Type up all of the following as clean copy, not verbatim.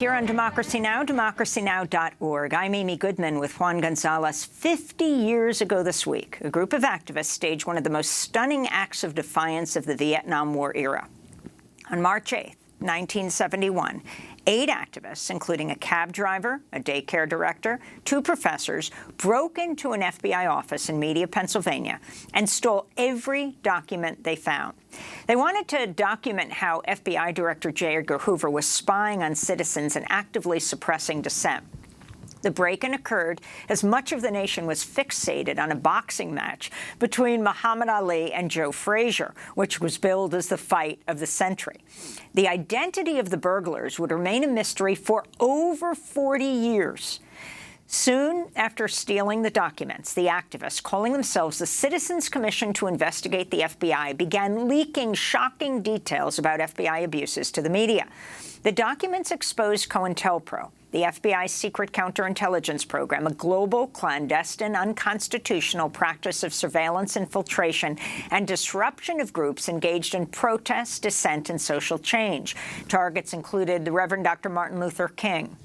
Here on Democracy Now!, democracynow.org. I'm Amy Goodman with Juan Gonzalez. 50 years ago this week, a group of activists staged one of the most stunning acts of defiance of the Vietnam War era. On March 8, 1971, 8 activists, including a cab driver, a daycare director, 2 professors, broke into an FBI office in Media, Pennsylvania, and stole every document they found. They wanted to document how FBI Director J. Edgar Hoover was spying on citizens and actively suppressing dissent. The break-in occurred as much of the nation was fixated on a boxing match between Muhammad Ali and Joe Frazier, which was billed as the fight of the century. The identity of the burglars would remain a mystery for over 40 years. Soon after stealing the documents, the activists, calling themselves the Citizens Commission to Investigate the FBI, began leaking shocking details about FBI abuses to the media. The documents exposed Cointelpro, the FBI's secret counterintelligence program, a global, clandestine, unconstitutional practice of surveillance, infiltration, and disruption of groups engaged in protest, dissent, and social change. Targets included the Reverend Dr. Martin Luther King,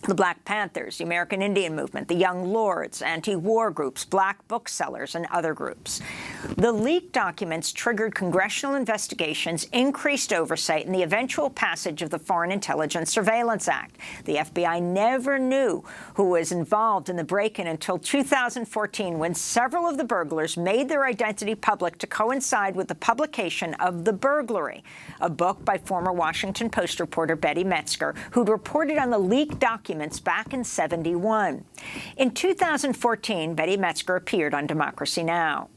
the Black Panthers, the American Indian Movement, the Young Lords, anti-war groups, black booksellers, and other groups. The leaked documents triggered congressional investigations, increased oversight, and the eventual passage of the Foreign Intelligence Surveillance Act. The FBI never knew who was involved in the break-in until 2014, when several of the burglars made their identity public to coincide with the publication of The Burglary, a book by former Washington Post reporter Betty Metzger, who'd reported on the leaked documents back in '71. In 2014, Betty Metzger appeared on Democracy Now!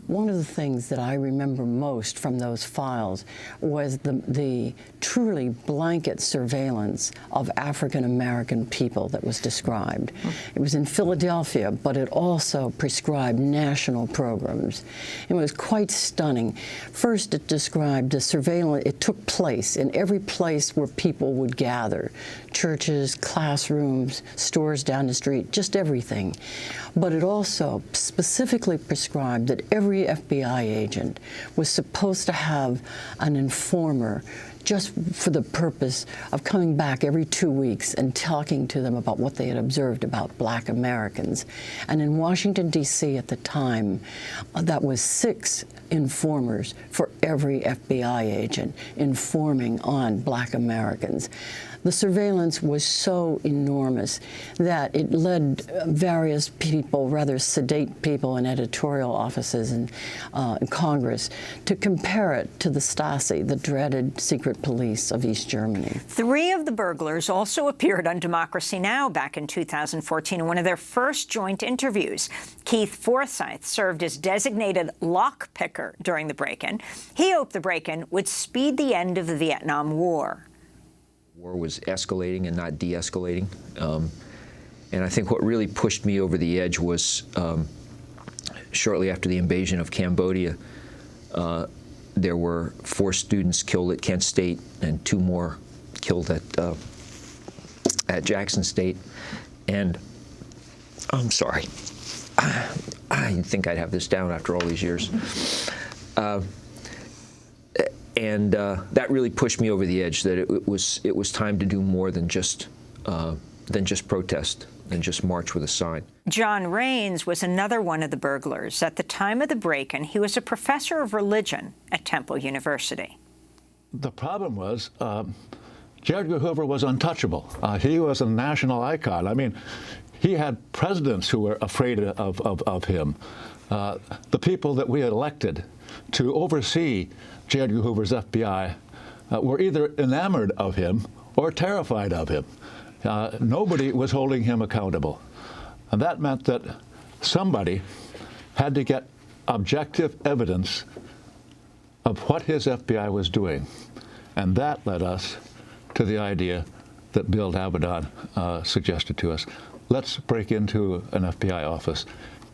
One of the things that I remember most from those files was the truly blanket surveillance of African-American people that was described. It was in Philadelphia, but it also prescribed national programs. It was quite stunning. First, it described the surveillance. It took place in every place where people would gather: churches, classrooms, stores down the street, just everything. But it also specifically prescribed that every FBI agent was supposed to have an informer just for the purpose of coming back every 2 weeks and talking to them about what they had observed about Black Americans. And in Washington, D.C. at the time, that was 6 informers for every FBI agent informing on Black Americans. The surveillance was so enormous that it led various people, rather sedate people in editorial offices and in Congress, to compare it to the Stasi, the dreaded secret police of East Germany. 3 of the burglars also appeared on Democracy Now! Back in 2014 in one of their first joint interviews. Keith Forsythe served as designated lockpicker during the break-in. He hoped the break-in would speed the end of the Vietnam War. War was escalating and not de-escalating. And I think what really pushed me over the edge was shortly after the invasion of Cambodia, there were 4 students killed at Kent State and 2 more killed at Jackson State. And I'm sorry, I think I'd have this down after all these years. And that really pushed me over the edge, that it was time to do more than just protest, than just march with a sign. John Raines was another one of the burglars. At the time of the break-in, he was a professor of religion at Temple University. The problem was J. Edgar Hoover was untouchable. He was a national icon. I mean, he had presidents who were afraid of him. The people that we had elected to oversee J. Edgar Hoover's FBI were either enamored of him or terrified of him. Nobody was holding him accountable. And that meant that somebody had to get objective evidence of what his FBI was doing. And that led us to the idea that Bill Avedon suggested to us. Let's break into an FBI office,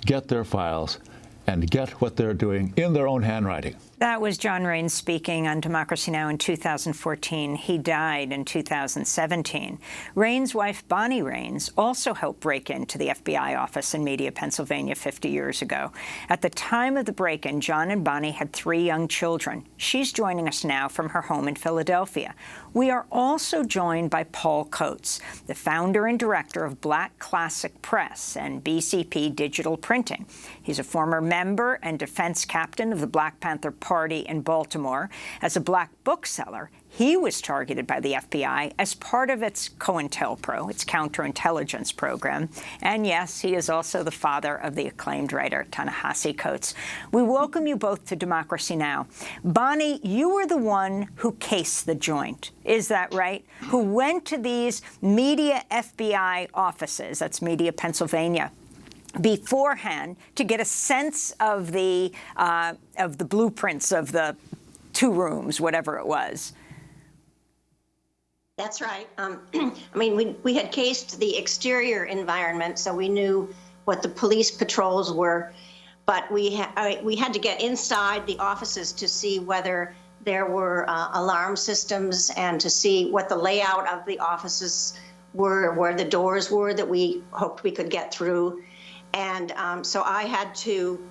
get their files, and get what they're doing in their own handwriting. That was John Raines speaking on Democracy Now! In 2014. He died in 2017. Raines' wife, Bonnie Raines, also helped break into the FBI office in Media, Pennsylvania 50 years ago. At the time of the break-in, John and Bonnie had 3 young children. She's joining us now from her home in Philadelphia. We are also joined by Paul Coates, the founder and director of Black Classic Press and BCP Digital Printing. He's a former member and defense captain of the Black Panther Party in Baltimore. As a black bookseller, he was targeted by the FBI as part of its Cointelpro, its Counterintelligence Program. And yes, he is also the father of the acclaimed writer Ta-Nehisi Coates. We welcome you both to Democracy Now! Bonnie, you were the one who cased the joint. Is that right? Who went to these Media FBI offices, that's Media, Pennsylvania, beforehand to get a sense of the blueprints of the 2 rooms, whatever it was. That's right. I mean, we had cased the exterior environment, so we knew what the police patrols were, but we had to get inside the offices to see whether there were alarm systems and to see what the layout of the offices were, where the doors were that we hoped we could get through. And so I had to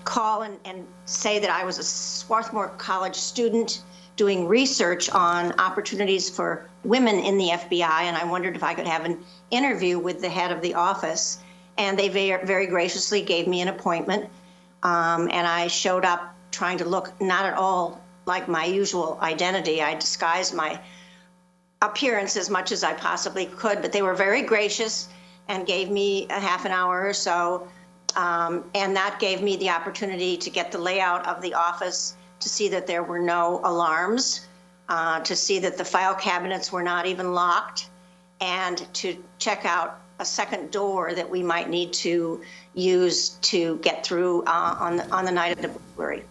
call and say that I was a Swarthmore College student doing research on opportunities for women in the FBI, and I wondered if I could have an interview with the head of the office. And they very graciously gave me an appointment, and I showed up trying to look not at all like my usual identity. I disguised my appearance as much as I possibly could, but they were very gracious and gave me a half an hour or so, and that gave me the opportunity to get the layout of the office, to see that there were no alarms, to see that the file cabinets were not even locked, and to check out a second door that we might need to use to get through on the night of the burglary.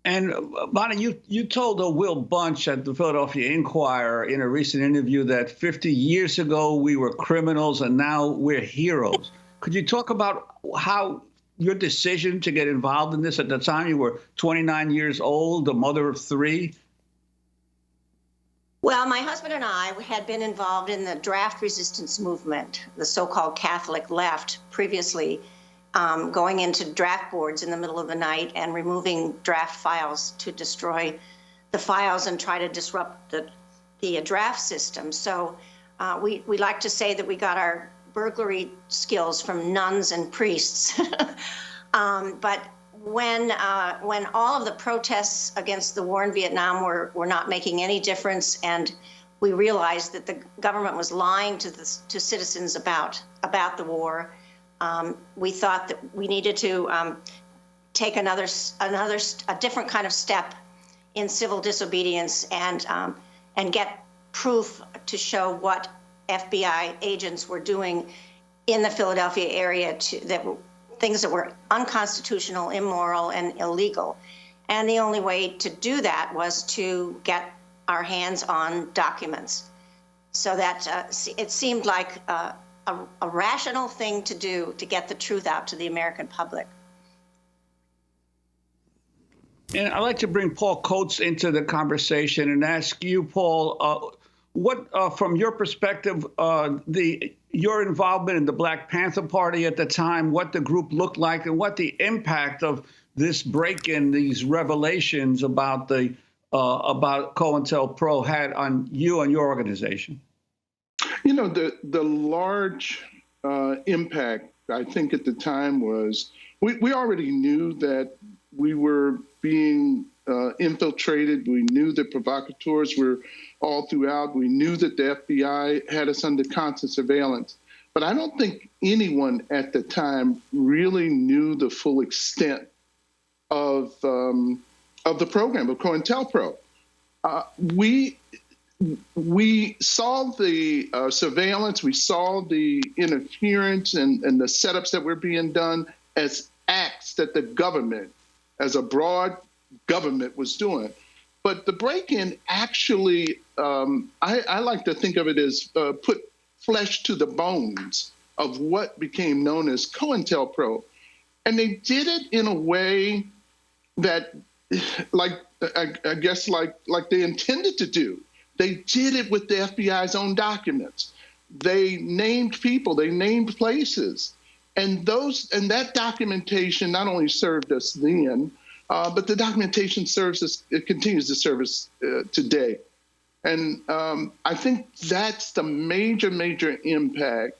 And Bonnie, you told Will Bunch at the Philadelphia Inquirer in a recent interview that 50 years ago we were criminals and now we're heroes. Could you talk about how your decision to get involved in this? At the time you were 29 years old, a mother of 3. Well, my husband and I had been involved in the draft resistance movement, the so-called Catholic left, previously, going into draft boards in the middle of the night and removing draft files to destroy the files and try to disrupt the draft system. So we like to say that we got our burglary skills from nuns and priests. But when all of the protests against the war in Vietnam were not making any difference, and we realized that the government was lying to citizens about the war, we thought that we needed to take a different kind of step in civil disobedience and get proof to show what FBI agents were doing in the Philadelphia area things that were unconstitutional, immoral, and illegal. And the only way to do that was to get our hands on documents. So that it seemed like a rational thing to do to get the truth out to the American public. And I'd like to bring Paul Coates into the conversation and ask you, Paul, what, from your perspective, your involvement in the Black Panther Party at the time, what the group looked like, and what the impact of this break-in, these revelations about Cointelpro had on you and your organization? You know, the large impact, I think, at the time was we already knew that we were being infiltrated. We knew that provocateurs were all throughout. We knew that the FBI had us under constant surveillance. But I don't think anyone at the time really knew the full extent of the program, of Cointelpro. We saw the surveillance, we saw the interference and the setups that were being done as acts that the government, as a broad government, was doing. But the break-in actually, I like to think of it as put flesh to the bones of what became known as Cointelpro. And they did it in a way that, like I guess, like they intended to do. They did it with the FBI's own documents. They named people, they named places, and that documentation not only served us then, but the documentation serves us. It continues to serve us today, and I think that's the major impact.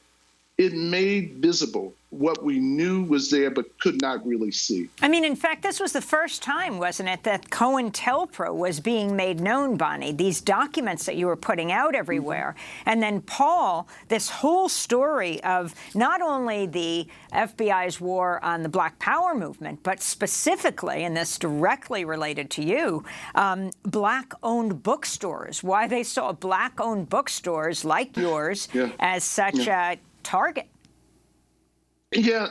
It made visible what we knew was there but could not really see. I mean, in fact, this was the first time, wasn't it, that Cointelpro was being made known, Bonnie, these documents that you were putting out everywhere. And then, Paul, this whole story of not only the FBI's war on the Black Power movement, but specifically, and this directly related to you, Black-owned bookstores, why they saw Black-owned bookstores like yours as such a target. Yeah,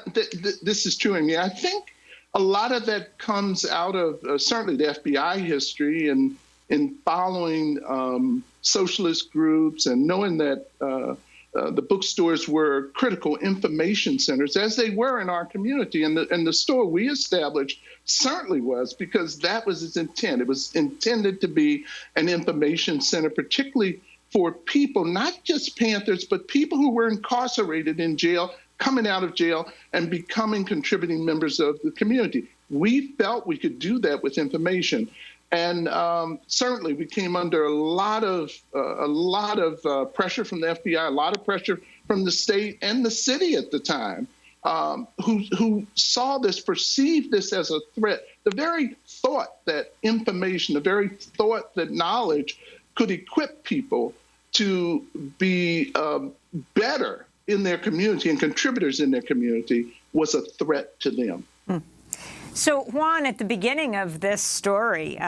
this is true. I mean, I think a lot of that comes out of certainly the FBI history and in following socialist groups and knowing that the bookstores were critical information centers, as they were in our community. And the store we established certainly was, because that was its intent. It was intended to be an information center, particularly for people, not just Panthers, but people who were incarcerated in jail, coming out of jail and becoming contributing members of the community. We felt we could do that with information. And certainly we came under a lot of pressure from the FBI, a lot of pressure from the state and the city at the time, who saw this, perceived this as a threat. The very thought that information, the very thought that knowledge could equip people to be better in their community and contributors in their community was a threat to them. So, Juan, at the beginning of this story,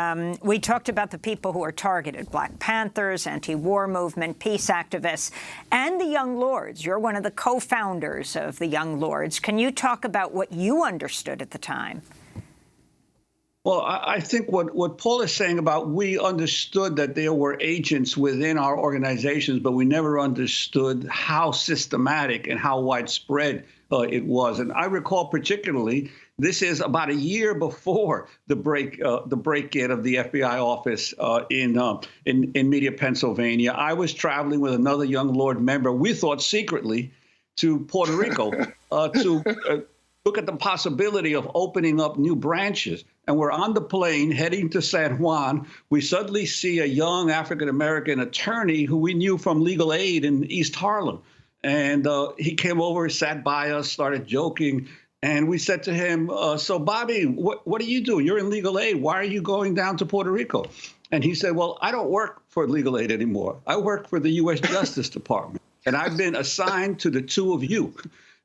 we talked about the people who are targeted, Black Panthers, anti-war movement, peace activists, and the Young Lords. You're one of the co-founders of the Young Lords. Can you talk about what you understood at the time? Well, I think what Paul is saying about we understood that there were agents within our organizations, but we never understood how systematic and how widespread it was. And I recall particularly, this is about a year before the break-in of the FBI office in Media, Pennsylvania. I was traveling with another Young Lord member, we thought secretly, to Puerto Rico to look at the possibility of opening up new branches. And we're on the plane heading to San Juan. We suddenly see a young African-American attorney who we knew from legal aid in East Harlem. And he came over, sat by us, started joking. And we said to him, so, Bobby, what do you do? You're in legal aid. Why are you going down to Puerto Rico? And he said, well, I don't work for legal aid anymore. I work for the U.S. Justice Department. And I've been assigned to the two of you.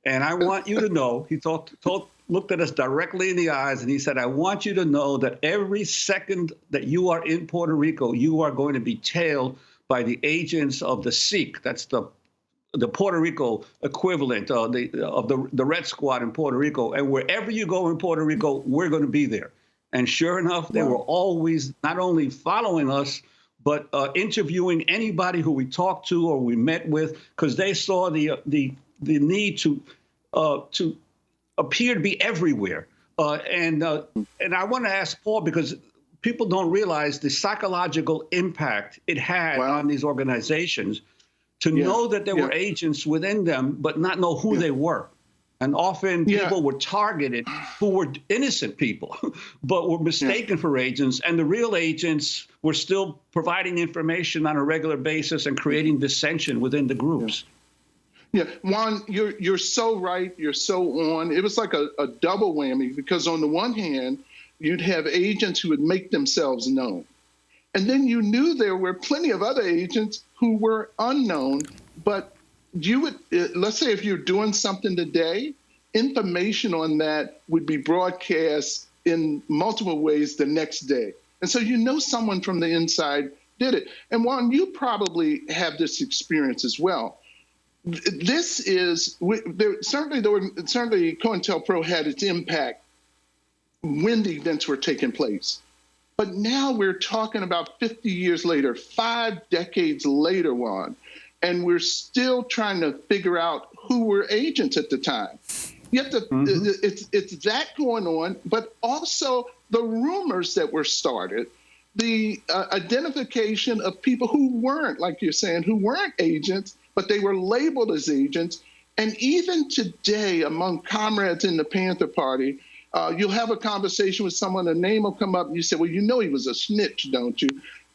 And I want you to know, he looked at us directly in the eyes, and he said, I want you to know that every second that you are in Puerto Rico, you are going to be tailed by the agents of the SEEK. That's the Puerto Rico equivalent of the Red Squad in Puerto Rico. And wherever you go in Puerto Rico, we're going to be there. And sure enough, they were always not only following us, but interviewing anybody who we talked to or we met with, because they saw the need to appear to be everywhere. And I want to ask Paul, because people don't realize the psychological impact it had on these organizations to know that there were agents within them, but not know who they were. And often people were targeted who were innocent people, but were mistaken for agents. And the real agents were still providing information on a regular basis and creating dissension within the groups. Yeah, Juan, you're so right. You're so on. It was like a double whammy, because on the one hand, you'd have agents who would make themselves known. And then you knew there were plenty of other agents who were unknown, but you would, let's say if you're doing something today, information on that would be broadcast in multiple ways the next day. And so you know someone from the inside did it. And Juan, you probably have this experience as well. This is, certainly COINTELPRO had its impact when the events were taking place. But now we're talking about 50 years later, 5 decades later, Juan, and we're still trying to figure out who were agents at the time. You have to. It's that going on, but also the rumors that were started, the identification of people who weren't, like you're saying, who weren't agents, but they were labeled as agents. And even today, among comrades in the Panther Party, you'll have a conversation with someone, a name will come up, and you say, well, you know he was a snitch, don't you?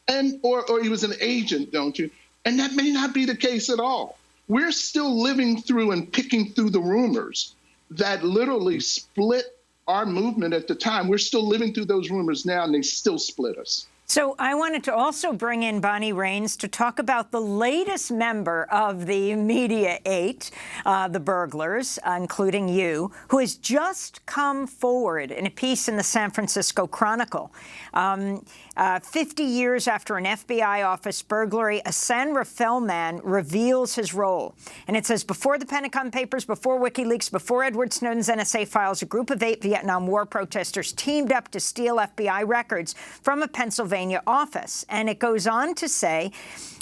And or he was an agent, don't you? And that may not be the case at all. We're still living through and picking through the rumors that literally split our movement at the time. We're still living through those rumors now, and they still split us. So I wanted to also bring in Bonnie Raines to talk about the latest member of the Media Eight, the burglars, including you, who has just come forward in a piece in the San Francisco Chronicle. 50 years after an FBI office burglary, a San Rafael man reveals his role. And it says, before the Pentagon Papers, before WikiLeaks, before Edward Snowden's NSA files, a group of 8 Vietnam War protesters teamed up to steal FBI records from a Pennsylvania office. And it goes on to say,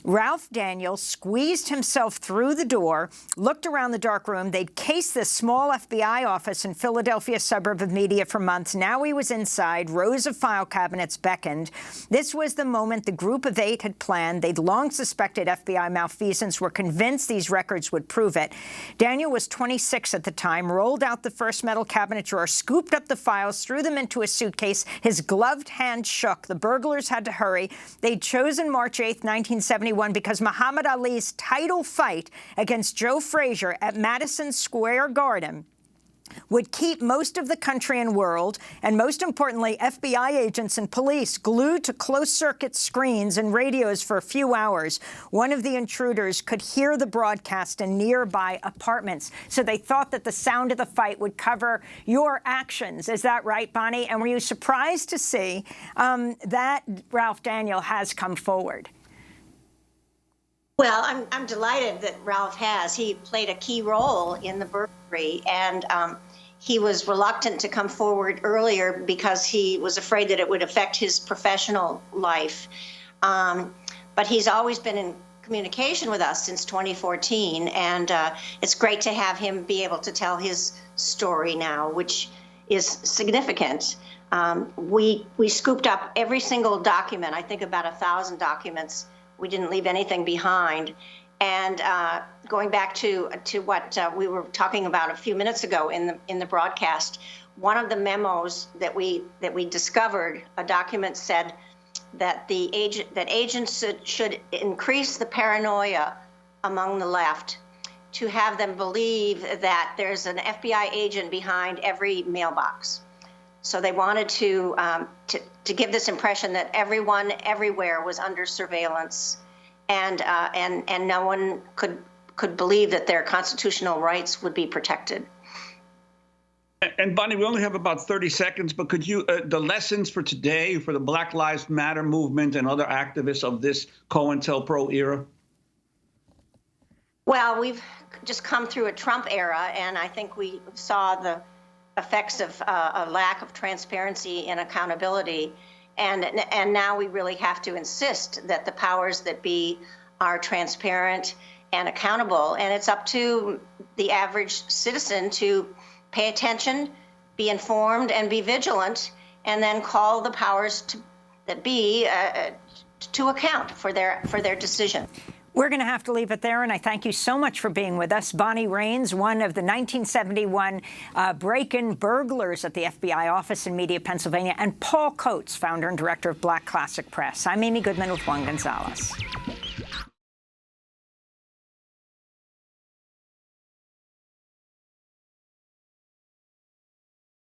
Ralph Daniels squeezed himself through the door, looked around the dark room. They'd cased this small FBI office in Philadelphia suburb of Media for months. Now he was inside. Rows of file cabinets beckoned. This was the moment the group of 8 had planned. They'd long suspected FBI malfeasance, were convinced these records would prove it. Daniel was 26 at the time, rolled out the first metal cabinet drawer, scooped up the files, threw them into a suitcase. His gloved hand shook. The burglars had to hurry. They'd chosen March 8th, 1971, because Muhammad Ali's title fight against Joe Frazier at Madison Square Garden would keep most of the country and world, and most importantly, FBI agents and police, glued to closed-circuit screens and radios for a few hours. One of the intruders could hear the broadcast in nearby apartments, so they thought that the sound of the fight would cover your actions. Is that right, Bonnie? And were you surprised to see that Ralph Daniel has come forward? Well, I'm delighted that Ralph has. He played a key role in the burglary, and he was reluctant to come forward earlier because he was afraid that it would affect his professional life. But he's always been in communication with us since 2014, and it's great to have him be able to tell his story now, which is significant. We scooped up every single document, I think about 1,000 documents. We didn't leave anything behind. And going back to what we were talking about a few minutes ago in the broadcast, one of the memos that we discovered, a document said that agents should increase the paranoia among the left to have them believe that there's an FBI agent behind every mailbox. So they wanted to give this impression that everyone everywhere was under surveillance, and no one could believe that their constitutional rights would be protected. And Bonnie, we only have about 30 seconds, but could you, the lessons for today for the Black Lives Matter movement and other activists of this Cointelpro era? Well, we've just come through a Trump era, and I think we saw the effects of a lack of transparency and accountability. And now we really have to insist that the powers that be are transparent and accountable. And it's up to the average citizen to pay attention, be informed, and be vigilant, and then call the powers that be to account for their decision. We're going to have to leave it there, and I thank you so much for being with us. Bonnie Raines, one of the 1971 break-in burglars at the FBI office in Media, Pennsylvania, and Paul Coates, founder and director of Black Classic Press. I'm Amy Goodman with Juan Gonzalez.